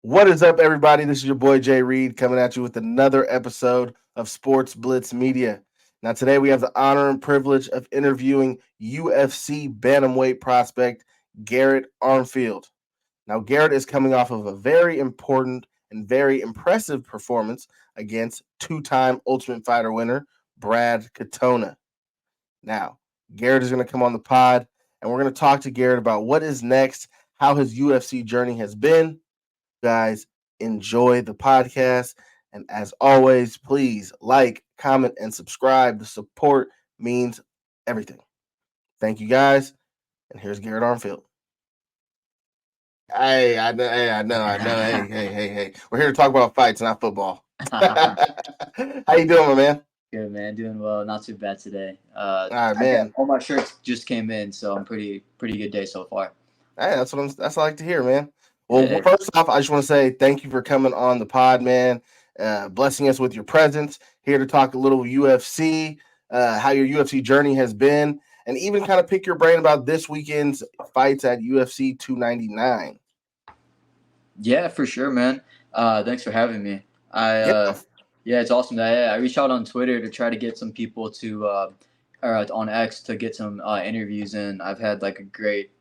What is up, everybody? This is your boy Jay Reed coming at you with another episode of Sports Blitz Media. Now, today we have the honor and privilege of interviewing UFC bantamweight prospect Garrett Armfield. Now, Garrett is coming off of a very important and very impressive performance against two-time Ultimate Fighter winner Brad Katona. Now, Garrett is going to come on the pod, and we're going to talk to Garrett about what is next, how his UFC journey has been. Guys, enjoy the podcast. And as always, please like, comment, and subscribe. The support means everything. Thank you, guys. And here's Garrett Armfield. Hey, I know. Hey. We're here to talk about fights, not football. How you doing, my man? Good, man. Doing well. Not too bad today. All right, man. All my shirts just came in, so I'm pretty good day so far. Hey, that's what I like to hear, man. Well, Yeah. first off, I just want to say thank you for coming on the pod, man. Blessing us with your presence. Here to talk a little UFC, how your UFC journey has been, and even kind of pick your brain about this weekend's fights at UFC 299. Yeah, for sure, man. Thanks for having me. Yeah, it's awesome that I reached out on Twitter to try to get some people to, or on X to get some interviews in. I've had like a great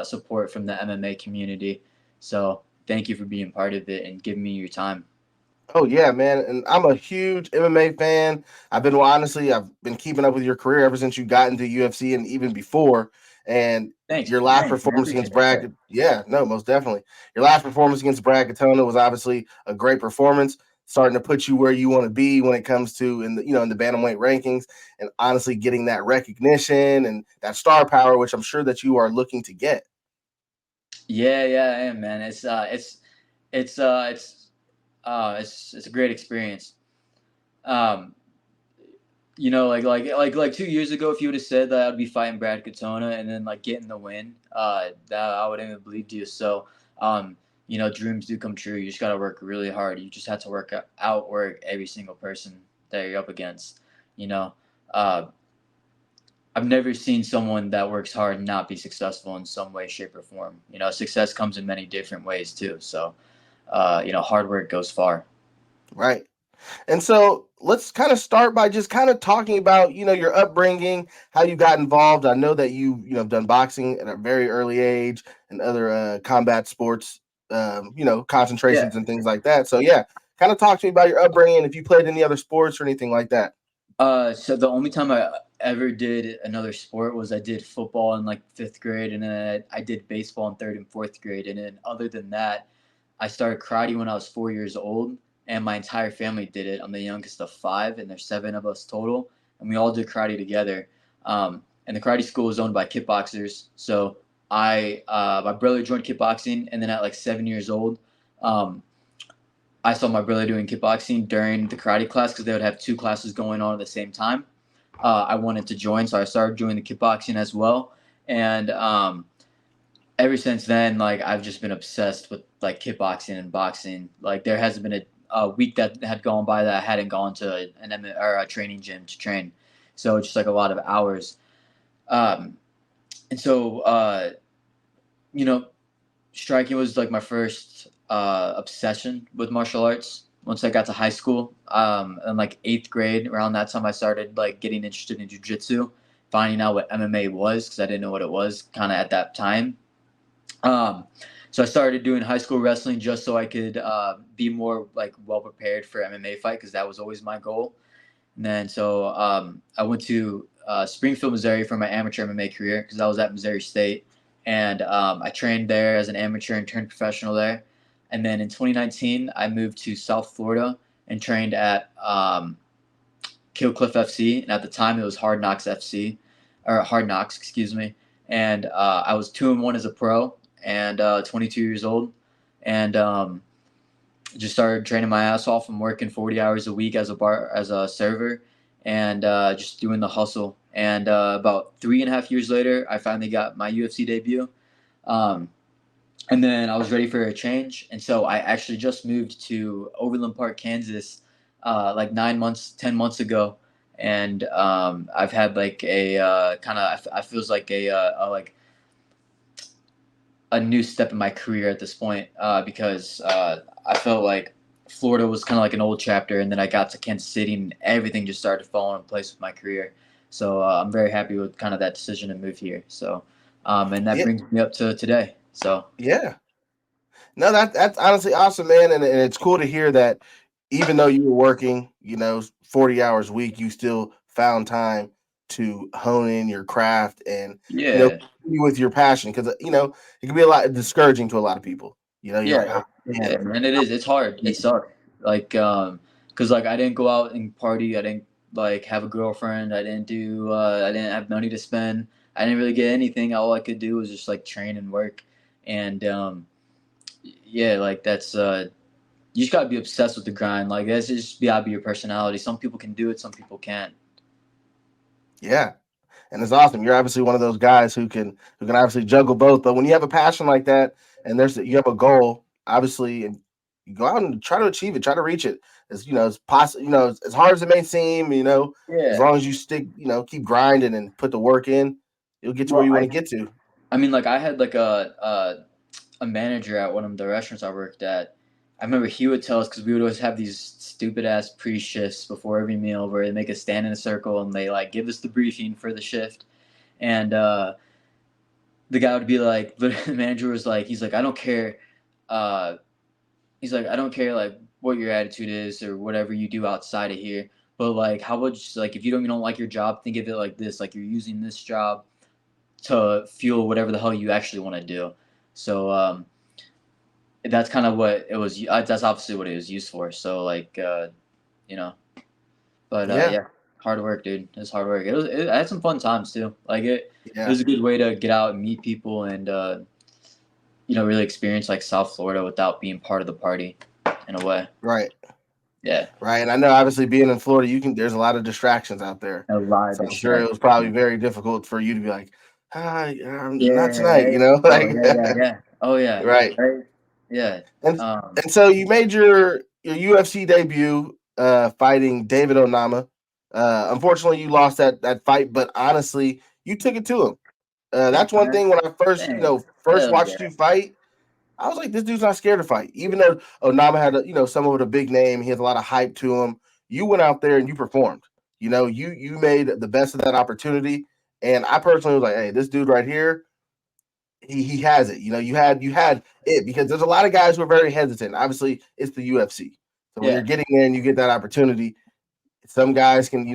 support from the MMA community. So thank you for being part of it and giving me your time. Oh yeah, man, and I'm a huge MMA fan. I've been keeping up with your career ever since you got into UFC and even before. And Thanks. your last Thanks, man. performance Appreciate against Brad, yeah, no, most definitely. Your last performance against Brad Katona was obviously a great performance, starting to put you where you want to be when it comes to in the bantamweight rankings, and honestly getting that recognition and that star power, which I'm sure that you are looking to get. Yeah, I am, man. It's it's a great experience. Um, like 2 years ago, if you would have said that I'd be fighting Brad Katona and then like getting the win, that I wouldn't have believed you. So, dreams do come true. You just gotta work really hard. You just have to outwork every single person that you're up against. You know, uh, I've never seen someone that works hard not be successful in some way, shape, or form. Success comes in many different ways too. So, hard work goes far. Right. And so let's kind of start by just kind of talking about, your upbringing, how you got involved. I know that have done boxing at a very early age and other combat sports, Yeah. concentrations and things like that. So yeah, kind of talk to me about your upbringing, if you played any other sports or anything like that. So the only time I ever did another sport was I did football in like fifth grade, and then I did baseball in third and fourth grade, and then other than that, I started karate when I was 4 years old, and my entire family did it. I'm the youngest of five, and there's seven of us total, and we all did karate together. And the karate school was owned by kickboxers, so my brother joined kickboxing, and then at like 7 years old, um, I saw my brother doing kickboxing during the karate class because they would have two classes going on at the same time. I wanted to join, so I started doing the kickboxing as well. And ever since then, like I've just been obsessed with like kickboxing and boxing. Like there hasn't been a week that had gone by that I hadn't gone to a training gym to train. So just like a lot of hours. Um, and so you know, striking was like my first obsession with martial arts. Once I got to high school, in like eighth grade, around that time, I started like getting interested in jujitsu, finding out what MMA was because I didn't know what it was kind of at that time. Um, so I started doing high school wrestling just so I could be more like well prepared for MMA fight because that was always my goal. And then I went to Springfield, Missouri for my amateur MMA career because I was at Missouri State. And I trained there as an amateur and turned professional there. And then in 2019, I moved to South Florida and trained at Kill Cliff FC. And at the time, it was Hard Knocks FC, or Hard Knocks, excuse me. And I was 2-1 as a pro and 22 years old. And just started training my ass off and working 40 hours a week as a server and just doing the hustle. And about 3.5 years later, I finally got my UFC debut. Um, and then I was ready for a change. And so I actually just moved to Overland Park, Kansas, like 9 months, 10 months ago. And I've had like a kind of, I feels like a a new step in my career at this point because I felt like Florida was kind of like an old chapter, and then I got to Kansas City, and everything just started falling in place with my career. So I'm very happy with kind of that decision to move here. So, and that Yeah, brings me up to today. So yeah. No, that's honestly awesome, man, and it's cool to hear that even though you were working, 40 hours a week, you still found time to hone in your craft and yeah, continue with your passion because it can be a lot discouraging to a lot of people. You're like, yeah, oh man, yeah, man. It is. It's hard. It sucked. Like, cause like I didn't go out and party. I didn't like have a girlfriend. I didn't do. I didn't have money to spend. I didn't really get anything. All I could do was just like train and work. And yeah, like that's. You just gotta be obsessed with the grind. Like that's just gotta be your personality. Some people can do it. Some people can't. yeah, and it's awesome. You're obviously one of those guys who can obviously juggle both. But when you have a passion like that, and you have a goal, obviously, and you go out and try to achieve it, try to reach it. As possible. As hard as it may seem. As Yeah. long as you stick, keep grinding and put the work in, you'll get to where Well, you want I to get to. I mean, like I had like a manager at one of the restaurants I worked at. I remember he would tell us because we would always have these stupid ass pre shifts before every meal where they make us stand in a circle and they like give us the briefing for the shift. And the guy would be like, the manager was like, he's like, I don't care. Uh, he's like, I don't care like what your attitude is or whatever you do outside of here. But like, how about just like if you don't like your job, think of it like this: like you're using this job to fuel whatever the hell you actually want to do. So that's kind of what it was. That's obviously what it was used for. So like, you know, but Yeah, yeah, hard work, dude. It's hard work. I had some fun times too. Like it yeah, was a good way to get out and meet people and really experience like South Florida without being part of the party, in a way. right, Yeah, right. And I know, obviously, being in Florida, there's a lot of distractions out there, a lot of so I'm sure it was distractions. probably very difficult for you to be like, not Yeah, tonight, right. Oh like, yeah, yeah, yeah. Oh yeah, right. right. Yeah. And Um, and so you made your UFC debut fighting David Onama. Unfortunately, you lost that fight, but honestly, you took it to him. thanks, That's one man. thing when I first Thanks. first Hell watched yeah. you fight. I was like, this dude's not scared to fight. Even though Onama had someone with a big name, he has a lot of hype to him. You went out there and you performed. You made the best of that opportunity. And I personally was like, hey, this dude right here, he has it. You had it because there's a lot of guys who are very hesitant. Obviously, it's the UFC. So when you're Yeah. getting there and you get that opportunity, some guys can,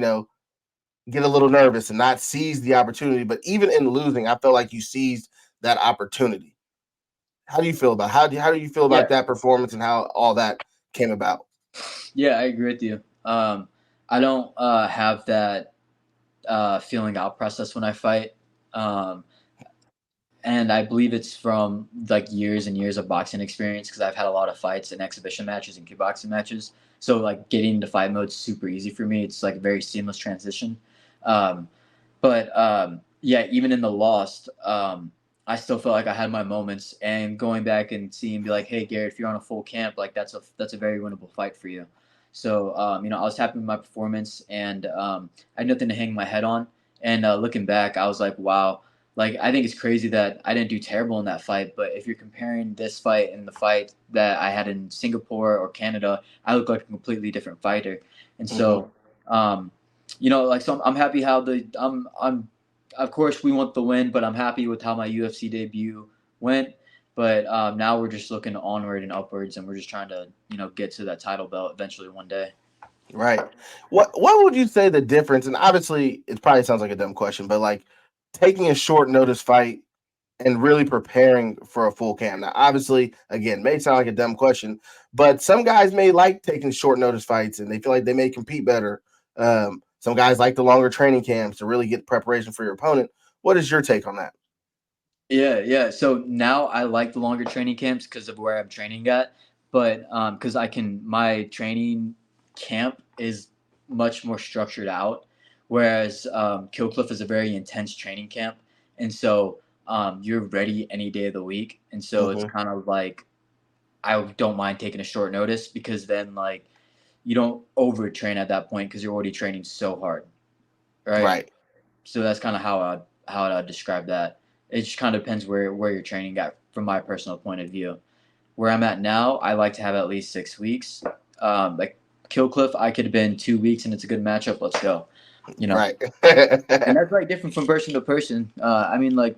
get a little nervous and not seize the opportunity. But even in losing, I felt like you seized that opportunity. How do you feel about how do you feel about Yeah. that performance and how all that came about? Yeah, I agree with you. I don't have that feeling out process when I fight. Um, and I believe it's from like years and years of boxing experience because I've had a lot of fights and exhibition matches and kickboxing matches. So like getting into fight mode is super easy for me. It's like a very seamless transition. Um, but yeah, even in the lost, I still felt like I had my moments. And going back and seeing, be like, hey, Garrett, if you're on a full camp, like that's a very winnable fight for you. So I was happy with my performance, and I had nothing to hang my head on. And looking back, I was like, wow. Like I think it's crazy that I didn't do terrible in that fight. But if you're comparing this fight and the fight that I had in Singapore or Canada, I look like a completely different fighter. And Mm-hmm. so. Like so I'm happy how I'm of course we want the win, but I'm happy with how my UFC debut went. But now we're just looking onward and upwards, and we're just trying to get to that title belt eventually one day. Right. What would you say the difference? And obviously, it probably sounds like a dumb question, but like taking a short notice fight and really preparing for a full camp. Now, obviously, again, may sound like a dumb question, but some guys may like taking short notice fights and they feel like they may compete better. Some guys like the longer training camps to really get preparation for your opponent. What is your take on that? Yeah, yeah. So now I like the longer training camps because of where I'm training at, but because my training camp is much more structured out, whereas Killcliff is a very intense training camp, and so you're ready any day of the week, and so it's Mm-hmm. kind of like I don't mind taking a short notice because then like you don't overtrain at that point because you're already training so hard, right? Right. So that's kind of how I describe that. It just kind of depends where you're training at from my personal point of view. Where I'm at now, I like to have at least 6 weeks. Like Killcliff, I could have been 2 weeks and it's a good matchup. Let's go. You know, Right. and that's like different from person to person. I mean, like,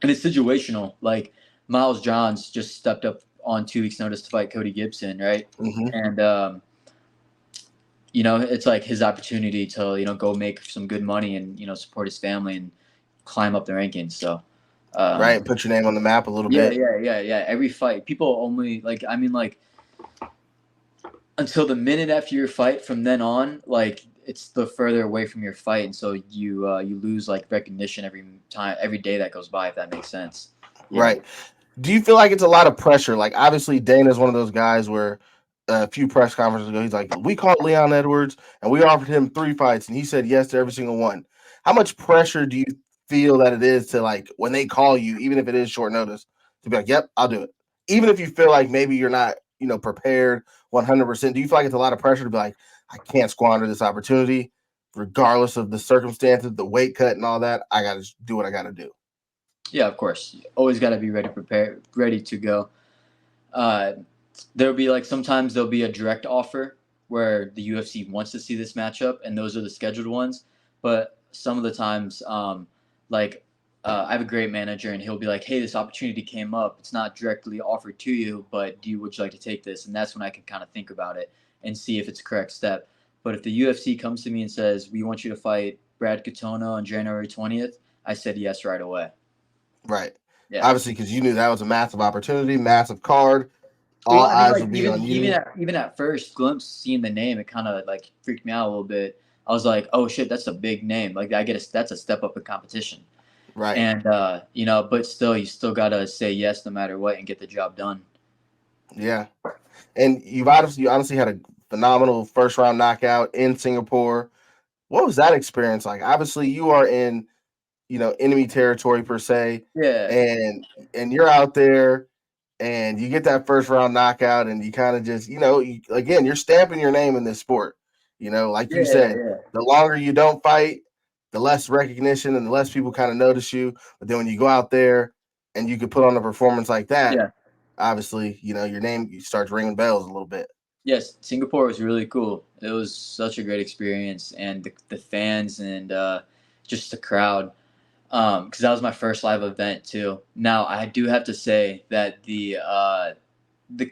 and it's situational. Like Miles Johns just stepped up on 2 weeks' notice to fight Cody Gibson, right? Mm-hmm. And it's like his opportunity to go make some good money and support his family and climb up the rankings. So, Right. Put your name on the map a little yeah, bit. yeah, yeah, yeah. Every fight, people only like. I mean, like until the minute after your fight, from then on, like it's the further away from your fight, and so you lose like recognition every day that goes by. If that makes sense. Yeah. Right. Do you feel like it's a lot of pressure? Like, obviously, Dana's one of those guys where a few press conferences ago, he's like, we called Leon Edwards and we offered him 3 fights, and he said yes to every single one. How much pressure do you feel that it is to, like, when they call you, even if it is short notice, to be like, yep, I'll do it? Even if you feel like maybe you're not, prepared 100%, do you feel like it's a lot of pressure to be like, I can't squander this opportunity, regardless of the circumstances, the weight cut, and all that? I got to do what I got to do. Yeah, of course. Always got to be ready to go. Uh, there'll be like sometimes there'll be a direct offer where the UFC wants to see this matchup, and those are the scheduled ones. But some of the times, like I have a great manager, and he'll be like, "Hey, this opportunity came up. It's not directly offered to you, but would you like to take this?" And that's when I can kind of think about it and see if it's a correct step. But if the UFC comes to me and says, "We want you to fight Brad Katona on January 20th," I said yes right away. Right. Yeah. Obviously, because you knew that was a massive opportunity, massive card. Well, All I mean, eyes like will be even on even you. at even at first glimpse, seeing the name, it kind of like freaked me out a little bit. I was like, "Oh shit, that's a big name! Like that's a step up in competition." Right. And but still, you still gotta say yes no matter what and get the job done. Yeah. And you honestly had a phenomenal first round knockout in Singapore. What was that experience like? Obviously, you are in, enemy territory per se, Yeah, and you're out there and you get that first round knockout and you kind of just, again, you're stamping your name in this sport. Like you yeah, said, yeah, the longer you don't fight, the less recognition and the less people kind of notice you. But then when you go out there and you can put on a performance like that, yeah. obviously, your name starts ringing bells a little bit. Yes, Singapore was really cool. It was such a great experience, and the fans and just the crowd. Because that was my first live event too. Now I do have to say that the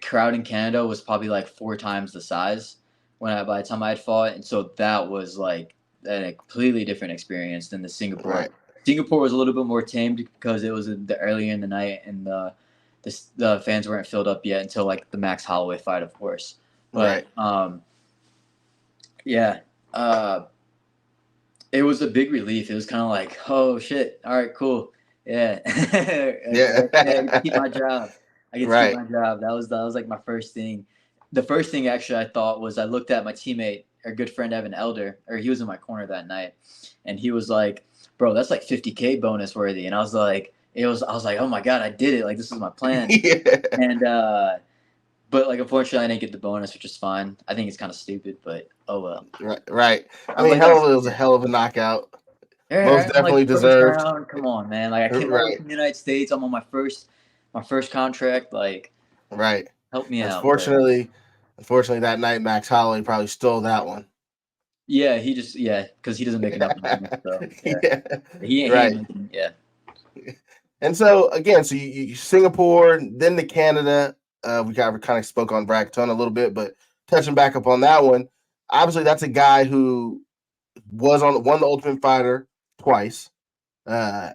crowd in Canada was probably like 4 times the size by the time I had fought, and so that was like a completely different experience than the Singapore. Right. Singapore was a little bit more tamed because it was the earlier in the night and the fans weren't filled up yet until like the Max Holloway fight, of course. But Right. yeah, uh, it was a big relief. It was kind of like, oh shit, all right, cool, yeah, Yeah. I get to keep my job. I get to keep Right. my job. That was like my first thing. The first thing actually I thought was I looked at my teammate, our good friend Evan Elder, or he was in my corner that night, and he was like, "Bro, that's like 50K bonus worthy," and I was like, "Oh my god, I did it! Like this is my plan." Yeah. And but like unfortunately, I didn't get the bonus, which is fine. I think it's kind of stupid, but oh well. Right. Right. I I'm mean, like that's hell, it was a yeah. hell of a knockout. Most Yeah, I'm definitely like first deserved. round. Come on, man. Like I came all the way Right. from the United States. I'm on my first contract. Like Right. help me out. But Unfortunately, that night Max Holloway probably stole that one. yeah, because he doesn't make enough money. So yeah, Yeah. he ain't Right. making yeah. And so again, so you Singapore, then to Canada. We kind of spoke on Bracton a little bit, but touching back up on that one, obviously that's a guy who won the Ultimate Fighter twice. Uh,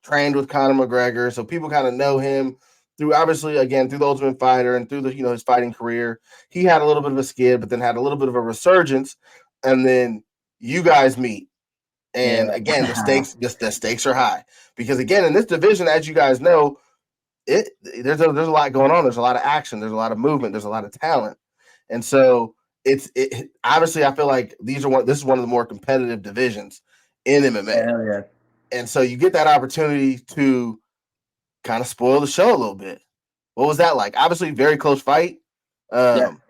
Trained with Conor McGregor, so people kind of know him through obviously again through the Ultimate Fighter and through the his fighting career. He had a little bit of a skid, but then had a little bit of a resurgence, and then you guys meet. And Yeah. again, the stakes are high because again in this division, as you guys know, there's a lot going on. There's a lot of action. There's a lot of movement. There's a lot of talent, and so obviously I feel like this is one of the more competitive divisions in MMA, Hell yeah. and so you get that opportunity to kind of spoil the show a little bit. What was that like? Obviously, very close fight. Yeah. Um,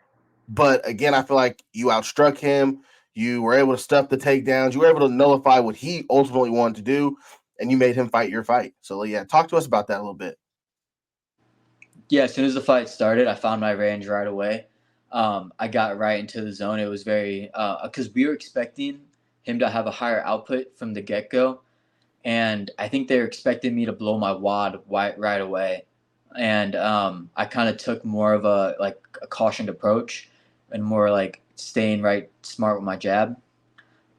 but again, I feel like you outstruck him. You were able to stuff the takedowns. You were able to nullify what he ultimately wanted to do, and you made him fight your fight. So yeah, talk to us about that a little bit. Yeah, as soon as the fight started, I found my range right away. I got right into the zone. It was very because we were expecting him to have a higher output from the get go, and I think they were expecting me to blow my wad right away. And I kind of took more of a cautioned approach and more like staying right smart with my jab.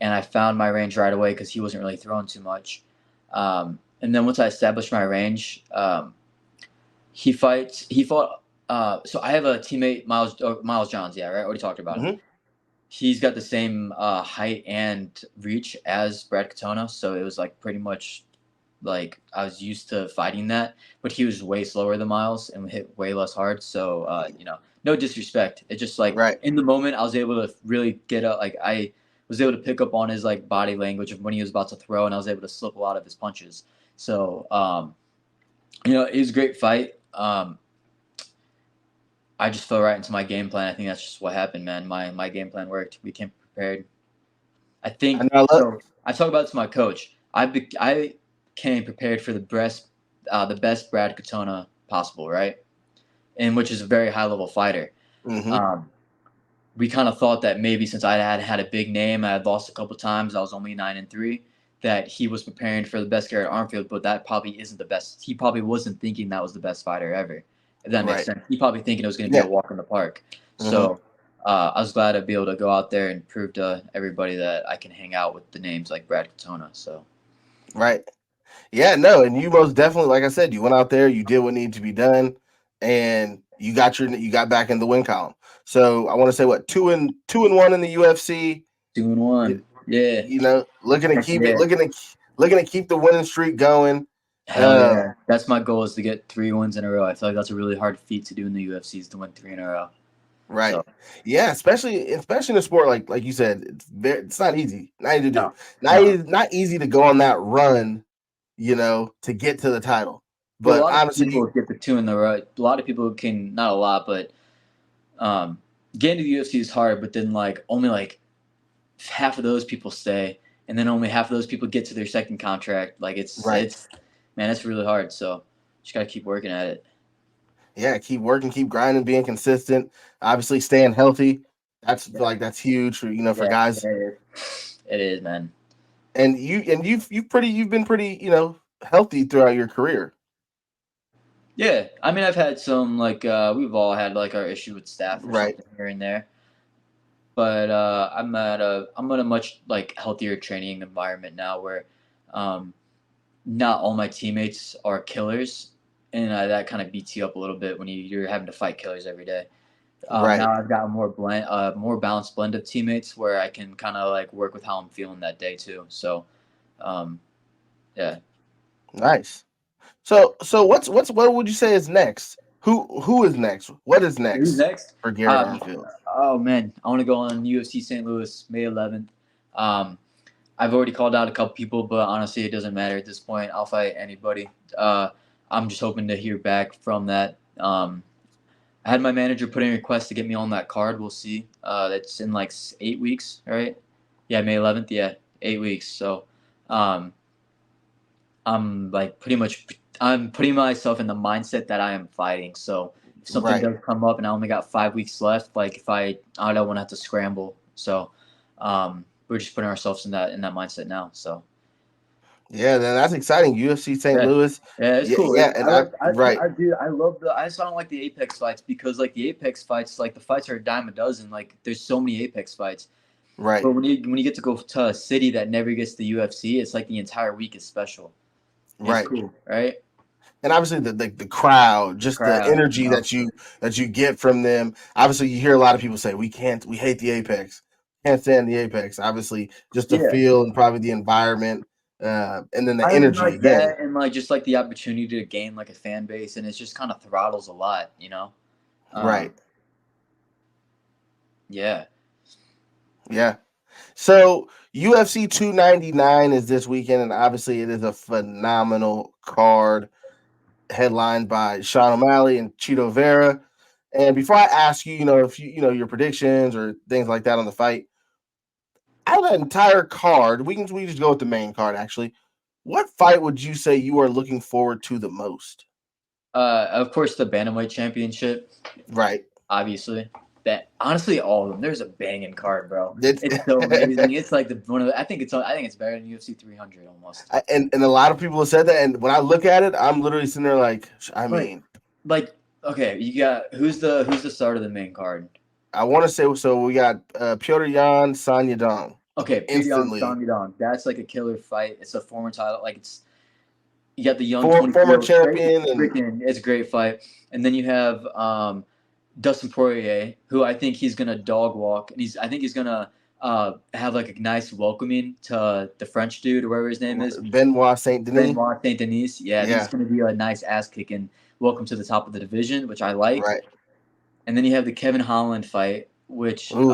And I found my range right away because he wasn't really throwing too much. And then once I established my range, he fights. He fought. So I have a teammate, Miles Johns. Yeah, right. Already talked about him. Mm-hmm. He's got the same height and reach as Brad Katona, so it was like pretty much like I was used to fighting that. But he was way slower than Miles and hit way less hard. So no disrespect. It's just like Right. in the moment, I was able to really get up. Like I was able to pick up on his like body language of when he was about to throw, and I was able to slip a lot of his punches. So it was a great fight. I just fell right into my game plan. I think that's just what happened, man. My game plan worked. We came prepared. I I think know. so. I talk about it to my coach. I came prepared for the best Brad Katona possible, right? And which is a very high level fighter. Mm-hmm. Um, we kind of thought that maybe since I had a big name, I had lost a couple times. I was only 9-3. That he was preparing for the best Garrett Armfield, but that probably isn't the best. He probably wasn't thinking that was the best fighter ever. If that makes Right. sense, he probably thinking it was going to be a Yeah. walk in the park. Mm-hmm. So I was glad to be able to go out there and prove to everybody that I can hang out with the names like Brad Katona. So Right. Yeah. No. And you most definitely, like I said, you went out there, you did what needed to be done, and you got back in the win column. So I want to say what 2-1 in the UFC. 2-1, yeah, Looking to heck keep it, yeah, looking to keep the winning streak going. hell Um, yeah. That's my goal is to get 3 wins in a row. I feel like that's a really hard feat to do in the UFC is to win three in a row. right. So Yeah, especially in a sport like you said, it's not easy. Not easy to do. no, no. Not easy to go on that run, to get to the title. Well, a But lot of honestly, people get the two in the row. A lot of people can not a lot, but um, getting to the UFC is hard. But then like only like half of those people stay, and then only half of those people get to their second contract. Like right. it's man, it's really hard. So just gotta keep working at it. Yeah, keep working, keep grinding, being consistent, obviously staying healthy. Yeah, That's huge for yeah, guys. it is. It is, man. And you've been pretty, healthy throughout your career. Yeah, I mean, I've had some like we've all had like our issue with staff or Right. something here and there, but I'm in a much like healthier training environment now where um, not all my teammates are killers, and that kind of beats you up a little bit when you're having to fight killers every day. Right. Now I've got a more balanced blend of teammates where I can kind of like work with how I'm feeling that day too. So, um, yeah. Nice. So what would you say is next? Who is next? What is Who's next next? for Garrett Um, Armfield? oh man, I want to go on UFC St. Louis May 11th. Um, I've already called out a couple people, but honestly, it doesn't matter at this point. I'll fight anybody. I'm just hoping to hear back from that. I had my manager put in a request to get me on that card. We'll see. That's in like 8 weeks, right? Yeah, May 11th. Yeah, 8 weeks. So, um, I'm like I'm putting myself in the mindset that I am fighting. So if something Right. does come up and I only got 5 weeks left, like if I don't want to have to scramble. So, we're just putting ourselves in that mindset now. So Yeah, then that's exciting. UFC St. yeah. Louis. Yeah, it's Yeah, cool. yeah, and right, I love I just don't like the Apex fights because like the Apex fights, like the fights are a dime a dozen. Like there's so many Apex fights, right, but when you get to go to a city that never gets the UFC, it's like the entire week is special. And it's right. cool, right? And obviously the crowd, The just the crowd, energy that you get from them. Obviously, you hear a lot of people say we hate the Apex, can't stand the Apex. Obviously, just the yeah. feel and probably the environment, and then the I mean, energy like again. that, and like just like the opportunity to gain like a fan base, and it's just kind of throttles a lot, you know. Um, Right. yeah. Yeah. So UFC 299 is this weekend, and obviously it is a phenomenal card headlined by Sean O'Malley and Cheeto Vera. And before I ask you, if your predictions or things like that on the fight, out of that entire card, we just go with the main card actually. What fight would you say you are looking forward to the most? Of course, the bantamweight championship. Right. Obviously, that honestly, all of them. There's a banging card, bro. It's, It's so amazing. It's like one of the. I think it's better than UFC 300 almost. and a lot of people have said that, and when I look at it, I'm literally sitting there like, I Like, mean, okay, you got who's the start of the main card? I want to say so. We got Piotr Jan Sanyadong Okay, Pyongyang instantly, Sangdong. That's like a killer fight. It's a former title. Like it's you got the young 22 former year old. champion, and It's a great fight. And then you have Dustin Poirier, who I think he's gonna dog walk, and I think he's gonna have like a nice welcoming to the French dude or whatever his name is, Benoit Saint Denis. Benoit Saint Denis. Yeah, I think it's Yeah, gonna be a nice ass kicking. Welcome to the top of the division, which I like. right. And then you have the Kevin Holland fight, which Ooh,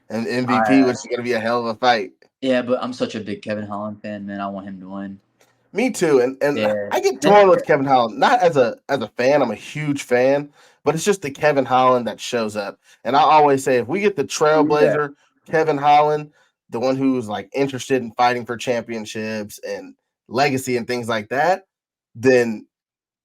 and MVP, I which is going to be a hell of a fight. yeah, but I'm such a big Kevin Holland fan, man. I want him to win. Me too, and Yeah, I get and torn with Kevin Holland. Not as a fan, I'm a huge fan, but it's just the Kevin Holland that shows up. And I always say, if we get the yeah, trailblazer Kevin Holland, the one who's like interested in fighting for championships and legacy and things like that, then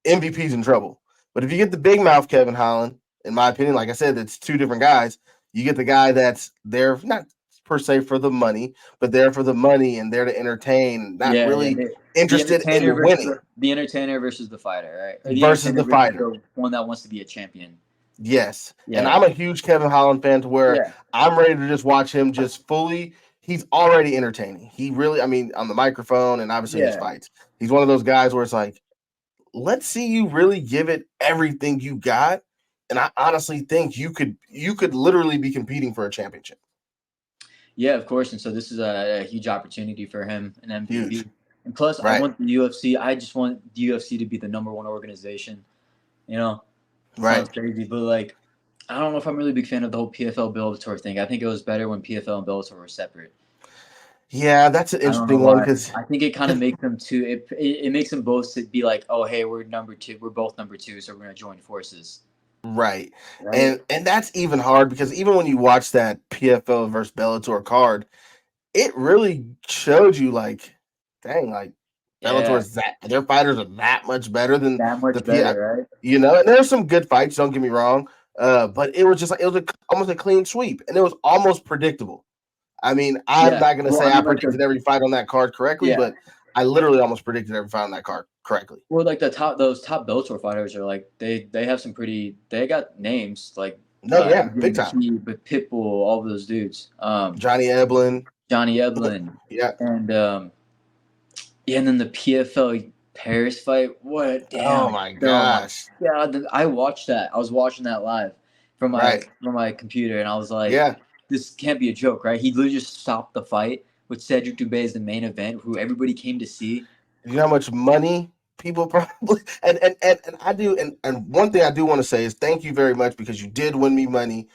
MVP's in trouble. But if you get the big mouth Kevin Holland, in my opinion, like I said, it's two different guys. You get the guy that's there not per se for the money, but there for the money and there to entertain, not yeah. really The interested entertainer in versus winning the entertainer versus the fighter, right? Or the versus entertainer the versus fighter. the one that wants to be a champion. Yes. And Yeah, I'm a huge Kevin Holland fan to where yeah, I'm ready to just watch him just fully. He's already entertaining. He really, I mean, on the microphone and obviously in his yeah, fights, he's one of those guys where it's like, let's see you really give it everything you got. And I honestly think you could literally be competing for a championship. yeah. Of course. And so this is a huge opportunity for him, an Huge. MVP. And plus, I Right. want the UFC. I just want the UFC to be the number one organization. You know, Right. sounds crazy, but like, I don't know if I'm really a big fan of the whole PFL Bellator thing. I think it was better when PFL and Bellator were separate. Yeah, that's an I don't know interesting one why. because I think it kind of makes them too. It makes them both to be like, oh, hey, we're number two. We're both number two, so we're gonna join forces, right. right? And that's even hard because even when you watch that PFL versus Bellator card, it really showed you like, dang, like Bellator Yeah, is that their fighters are that much better than that the much PF, better, right? and there's some good fights. Don't get me wrong, but it was just like it was almost a clean sweep, and it was almost predictable. I mean, I'm Yeah. not gonna Well, say I I mean, like the predicted every fight on that card correctly, yeah. but I literally almost predicted every fight on that card correctly. Well, like those top Bellator fighters are like they have some pretty they got names like No, yeah, big Adrian time. T, but Pitbull, all of those dudes. Johnny Eblin, Johnny Eblin, yeah. and yeah, and then the PFL Paris fight. What Oh damn! my Oh my gosh, god! I watched that. I was watching that live right? from my computer, and I was like, Yeah, "This can't be a joke, right?" He literally just stopped the fight with Cedric Doumbé as the main event, who everybody came to see. you know how much money people probably and I do and one thing I do want to say is thank you very much because you did win me money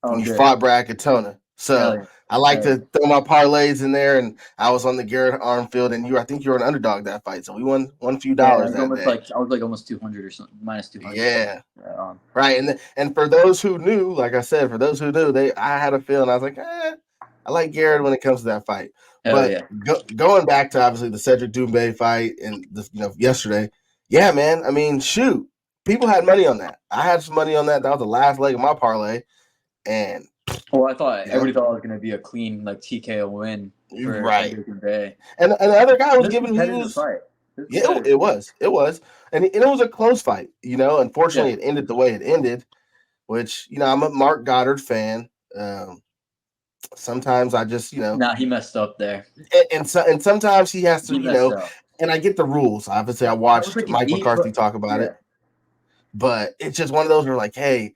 when Oh, you good. fought Brad Katona. Hell So yeah. I like Hell yeah. to throw my parlays in there, and I was on the Garrett Armfield, and I think you were an underdog that fight, so we won a few Yeah, dollars that day. I was like almost 200 or something, minus 200. Yeah, Um, right. And for those who knew, like I said, for those who knew, I had a feeling I was like, I like Garrett when it comes to that fight. hell But yeah. going back to obviously the Cedric Doumbé fight and yesterday, yeah, man. I mean, shoot, people had money on that. I had some money on that. That was the last leg of my parlay, and Well, I thought you know, everybody thought it was gonna be a clean like TKO win for right. Cedric Doumbé. And the other guy was It was a giving he competitive was fight. It was a yeah, competitive it fight. was and it was a close fight. Unfortunately, Yeah. it ended the way it ended, which I'm a Mark Goddard fan. Um, Sometimes I just Nah, he messed up there. and sometimes he has to He messed up. and I get the rules. Obviously, I That was watched like an Mike e. McCarthy talk about Yeah, it, but it's just one of those where like, hey,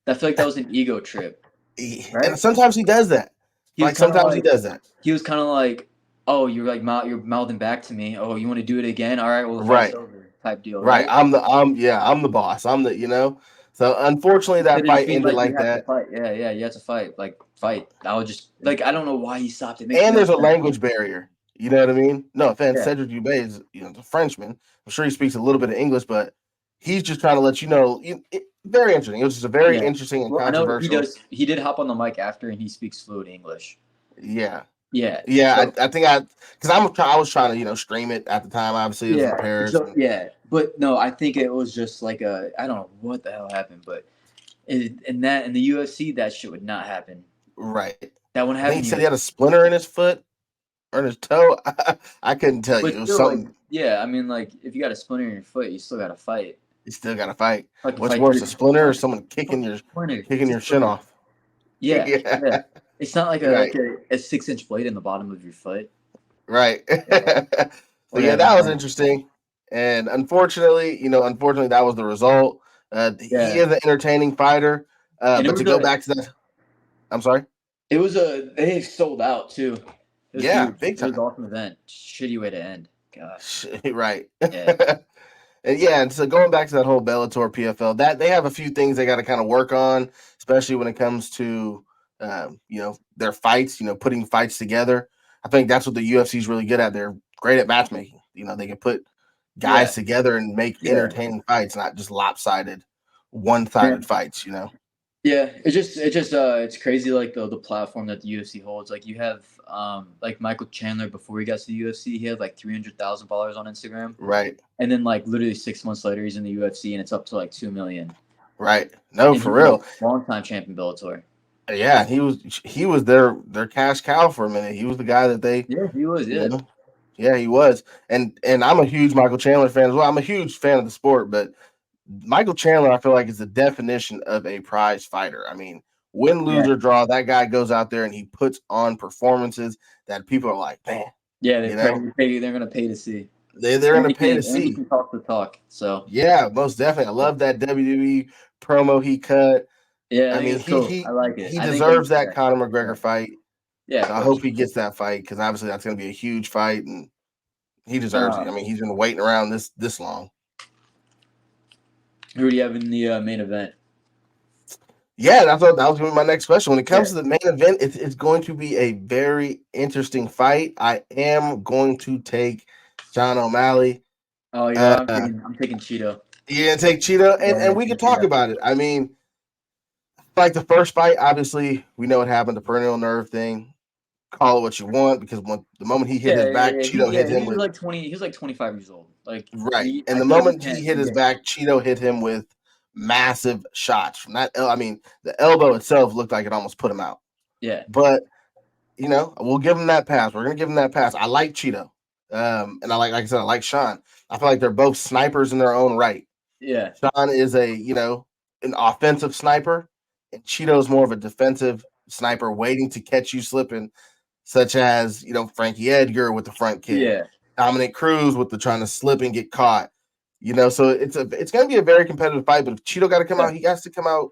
I feel like that was an ego trip, and right? sometimes he does that. He was Like kind of sometimes he like does that. he was kind of like, oh, you're mouthing back to me. Oh, you want to do it again? All right, well the fight's Right, over, type deal, right. right? I'm the boss. I'm the. So unfortunately, that Instead of just fight being ended like, you like have to that. fight. Yeah, yeah, you have to fight. Like, fight. I would just, like, I don't know why he stopped. It makes And no there's a sense. language barrier. You know what I mean? No offense, Yeah, Cedric Dubé is a Frenchman. I'm sure he speaks a little bit of English, but he's just trying to let you know. Very interesting. It was just a very yeah. interesting and Well, I know he controversial. does. He did hop on the mic after, and he speaks fluent English. Yeah, Yeah. yeah. So I think because I was trying to stream it at the time. Obviously, it was in yeah. Paris. So And yeah. But no, I think it was just like I don't know what the hell happened, but in the UFC that shit would not happen. Right. That wouldn't I think he happen in said he UFC. had a splinter in his foot or in his toe. I couldn't tell But you. It was still, like, something. yeah, I mean, like, if you got a splinter in your foot, you still got to fight. You still got to fight. Like, What's fight through worse, it. a splinter or Fuck, someone fuck splinter. kicking It's a your shin splinter. off? Yeah, Yeah. yeah. It's not like Right. a 6-inch blade in the bottom of your foot. Right. So So yeah, whatever, that was man. interesting. And unfortunately, that was the result. He Yeah, is an entertaining fighter. and But to go back to that, I'm sorry. they sold out too. It was Yeah, huge. big It was an time. awesome event. Shitty way to end. God. Right. Yeah. And so going back to that whole Bellator PFL, that they have a few things they got to kind of work on, especially when it comes to their fights. Putting fights together. I think that's what the UFC is really good at. They're great at matchmaking. They can put Yeah. guys together and make Yeah. entertaining fights, not just lopsided, Yeah. one-sided fights. Yeah, it's crazy like the platform that the UFC holds. Like you have like Michael Chandler before he got to the UFC, he had like 300,000 followers on Instagram, Right. and then like literally 6 months later he's in the UFC and it's up to like 2 million, Right. No, and for he's a real. long-time champion Bellator. Yeah, he was their cash cow for a minute. He was the guy that they, Yeah, he was. you Yeah, know, yeah, he was. And I'm a huge Michael Chandler fan as well. I'm a huge fan of the sport, but Michael Chandler, I feel like, is the definition of a prize fighter. I mean, win, yeah, lose, or draw, that guy goes out there and he puts on performances that people are like, man, yeah. you know, They're gonna pay to see, they're and gonna pay to he see. can talk the talk. So Yeah, most definitely. I love that WWE promo he cut. yeah, I I think mean, it's he cool. I he like it. he I think deserves that Conor yeah, McGregor fight. yeah, So of I course. hope he gets that fight because obviously that's going to be a huge fight and he deserves it. Uh, I mean, he's been waiting around this long. who do you have in the main event? Yeah, that's what that was going to be my next question. When it Yeah. comes to the main event, it's going to be a very interesting fight. I am going to take John O'Malley. Oh, you know, Uh, I'm taking Cheeto. you're going to take Cheetah, and, Yeah, and we yeah, can talk Cheeto. about it. I mean, like the first fight, obviously, we know what happened, the perennial nerve thing. Call it what you want because the moment he hit Yeah, his yeah, back, yeah. Cheeto hit He him was with. like 20. He was like 25 years old. Like Right. And I the feel like moment he hit his yeah, back, Cheeto hit him with massive shots from that. I mean, the elbow itself looked like it almost put him out. yeah, But, we'll give him that pass. We're going to give him that pass. I like Cheeto. And like I said, I like Sean. I feel like they're both snipers in their own right. yeah, Sean is an offensive sniper, and Cheeto is more of a defensive sniper waiting to catch you slipping, such as, Frankie Edgar with the front kick, yeah, Dominic Cruz with the trying to slip and get caught. So it's going to be a very competitive fight. But if Cheeto got to come yeah. out, he has to come out,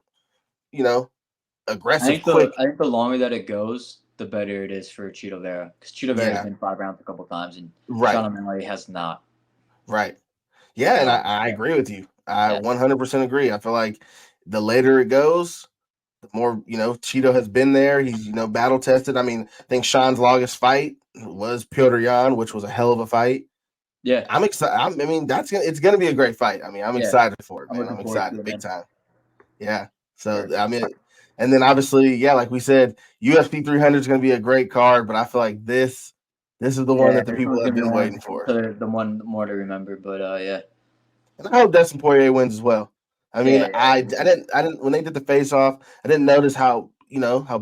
you know, aggressive, quick. I think the longer that it goes, the better it is for Cheeto Vera because Cheeto Vera has Yeah, been 5 rounds a couple times and Sean right, O'Malley has not. right. Yeah, and I, So I yeah, agree with you. I yeah, 100% agree. I feel like the later it goes, the more Cheeto has been there. He's battle tested. I mean, I think Sean's longest fight was Piotr Jan, which was a hell of a fight. yeah, I'm excited. I mean, it's gonna be a great fight. I mean, I'm yeah. excited for it, I'm man. looking I'm forward excited, to it, big man. time. Yeah. So Sure. I mean, and then obviously, yeah, like we said, UFC 300 is gonna be a great card, but I feel like this is the one Yeah, that the this people one's have gonna be been waiting for. the one more to remember. But yeah, And I hope Dustin Poirier wins as well. I mean, yeah, I yeah, didn't when they did the face off, I didn't notice how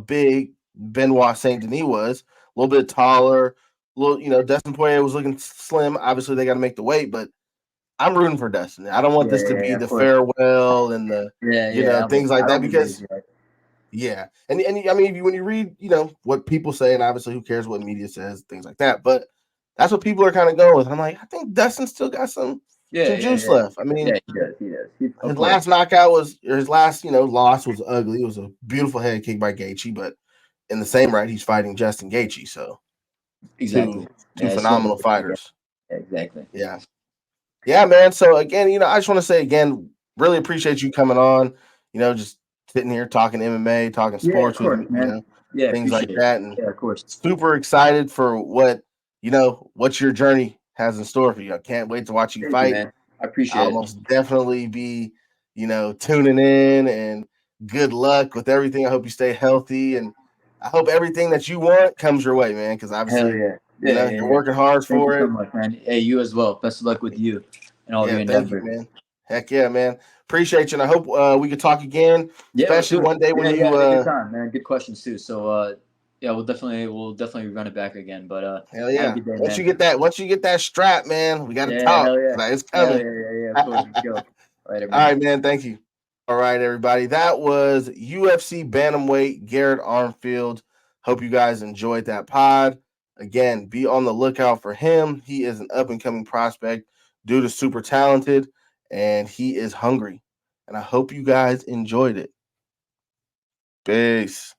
big Benoit Saint Denis was. A little bit taller, little Dustin Poirier was looking slim. Obviously, they got to make the weight, but I'm rooting for Dustin. I don't want yeah, this to yeah, be yeah, the of course. farewell and the Yeah, yeah. things like I that don't think it is because yet. yeah, and I mean when you read what people say and obviously who cares what media says things like that, but that's what people are kind of going with. And I'm like, I think Dustin still got Yeah, some yeah, juice yeah. left. I mean, Yeah, he does. He does. Of his course. last knockout was or his last loss was ugly. It was a beautiful head kick by Gaethje, but in the same right, he's fighting Justin Gaethje. So Exactly. two Yeah, it's still phenomenal yeah, fighters. exactly. Yeah. Yeah, man. So again, I just want to say again, really appreciate you coming on. Just sitting here talking MMA, talking Yeah, of sports with course, me, man. Yeah, things like appreciate it. that, and Yeah, of course. super excited for what your journey has in store for you. I can't wait to watch you Thank you, fight. man. I appreciate I'll it. most definitely be, tuning in and good luck with everything. I hope you stay healthy and I hope everything that you want comes your way, man. Because Hell obviously, yeah. Yeah, yeah, you're yeah. working hard Thank you for so it. much, man. Hey, you as well. Best of luck with you. in all Yeah, your thank you, endeavors. man. Heck yeah, man. Appreciate you, and I hope we could talk again, Yeah, let's especially do it. one day when Yeah, yeah, I you. had a good time, man. Good questions too. So, yeah, we'll definitely run it back again. But Hell have a yeah! good day, man. Once you get that strap, man, we got to Yeah, talk. hell yeah, Like, it's hell coming. yeah, yeah, yeah. Of course, let's All go. Later, man. right, man. Thank you. All right, everybody. That was UFC bantamweight Garrett Armfield. Hope you guys enjoyed that pod. Again, be on the lookout for him. He is an up and coming prospect, dude is super talented, and he is hungry. And I hope you guys enjoyed it. Peace.